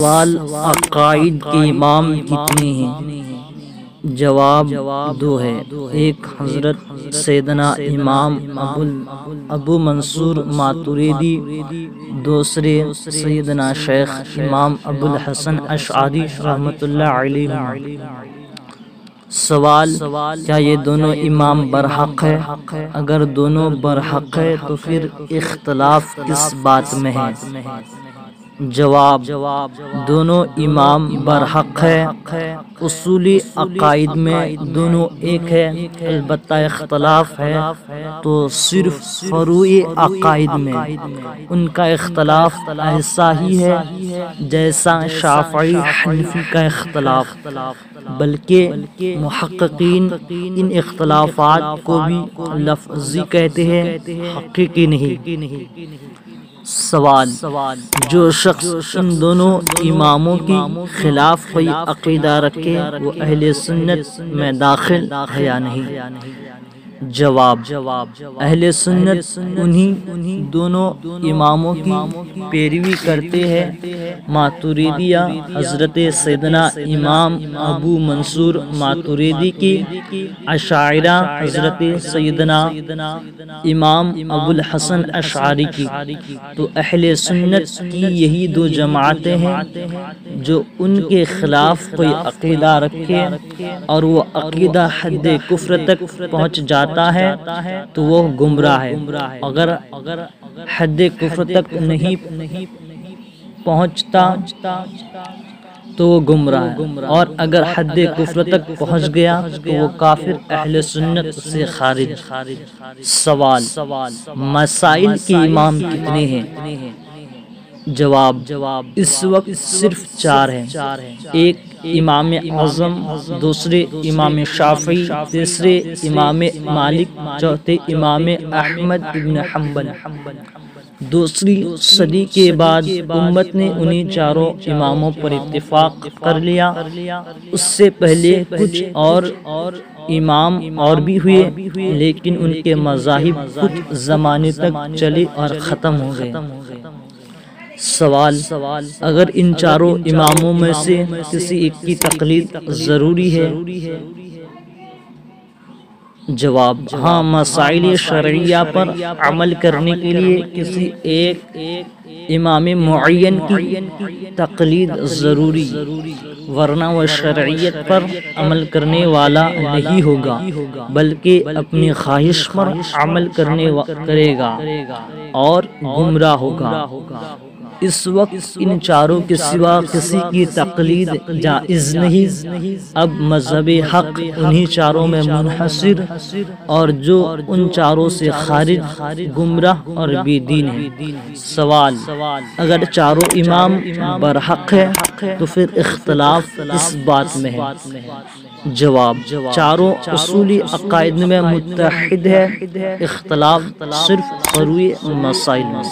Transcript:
سوال عقائد کے امام کتنے ہیں؟ جواب دو ہے۔ ایک حضرت سیدنا امام ابو منصور ماتریدی، دوسرے سیدنا شیخ امام ابو الحسن اشعری رحمۃ اللہ علیہ۔ سوال: کیا یہ دونوں امام برحق ہے؟ اگر دونوں برحق ہے تو پھر اختلاف کس بات میں ہے؟ جواب: دونوں امام برحق ہے۔ اصولی عقائد میں دونوں ایک ہے، البتہ اختلاف ہے تو صرف فروعی عقائد میں۔ ان کا اختلاف ایسا ہی ہے جیسا شافعی حنفی کا اختلاف، بلکہ محققین ان اختلافات کو بھی لفظی کہتے ہیں، حقیقی نہیں۔ سوال: جو شخص ان دونوں اماموں کی خلاف کوئی عقیدہ رکھے وہ اہل سنت میں داخل ہے یا نہیں؟ جواب: اہل سنت انہی دونوں اماموں کی پیروی کرتے ہیں۔ ماتریدیہ حضرت سیدنا امام ابو منصور ماتریدی کی، اشاعرہ حضرت سیدنا امام ابو الحسن اشعری کی۔ تو اہل سنت کی یہی دو جماعتیں ہیں۔ جو ان کے خلاف کوئی عقیدہ رکھے اور وہ عقیدہ حد کفر تک پہنچ جاتا ہے تو وہ گمراہ ہے، اگر حد کفر تک نہیں پہنچتا تو وہ گمراہ ہے، اور اگر حد کفر تک پہنچ گیا تو وہ کافر اہل سنت سے خارج۔ سوال: مسائل کے امام کتنے ہیں؟ جواب: اس وقت صرف 4 ہیں۔ ایک امام اعظم، دوسرے امام شافعی، تیسرے امام مالک، چوتھے امام احمد بن حنبل۔ دوسری صدی کے بعد امت نے انہی چاروں اماموں پر اتفاق کر لیا۔ اس سے پہلے کچھ اور امام اور بھی ہوئے، لیکن ان کے مذاہب کچھ زمانے تک چلے اور ختم ہو گئے۔ سوال: اگر ان چاروں اماموں میں سے کسی ایک کی تقلید ضروری ہے؟ جواب: ہاں، مسائل شرعیہ پر عمل کرنے کے لیے کسی ایک امام معین کی تقلید ضروری، ورنہ وہ شرعیت پر عمل کرنے والا نہیں ہوگا بلکہ اپنی خواہش پر عمل کرے گا اور گمراہ ہوگا۔ اس وقت ان چاروں کے سوا کسی کی تقلید جائز نہیں۔ اب مذہب حق انہی چاروں میں منحصر، اور جو ان چاروں سے خارج گمراہ اور بے دین ہے۔ سوال: اگر چاروں امام برحق ہے تو پھر اختلاف کس بات میں ہے؟ جواب: چاروں اصولی عقائد میں متحد ہے، اختلاف صرف فروعی مسائل میں۔